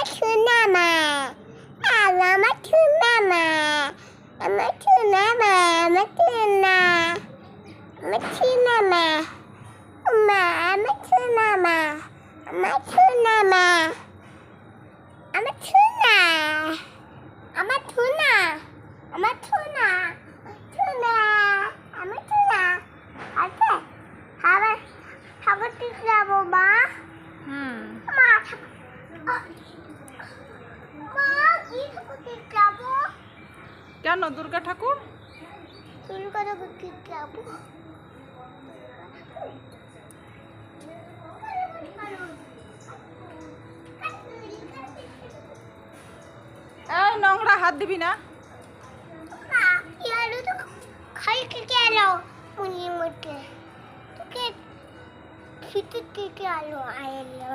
আমার সোনা মা, আমার সোনা মা, আমার সোনা মা, আমার সোনা, আমার সোনা মা, মা আমার সোনা মা, আমার সোনা মা, আমার সোনা, আমার সোনা, আমার সোনা, সোনা, আমার সোনা। আচ্ছা, খাবার খাবার ঠিক যাবো মা। মা মা কি ঠাকুর ঠিক যাবো? কেন দুর্গা ঠাকুর? দুর্গা ঠাকুর ঠিক যাবো। এই নোংরা হাত দিবি না। মা ইয়ালো তো খাইতে গেল মুনির মধ্যে তোকে ফিতে থেকে আলো আইলো।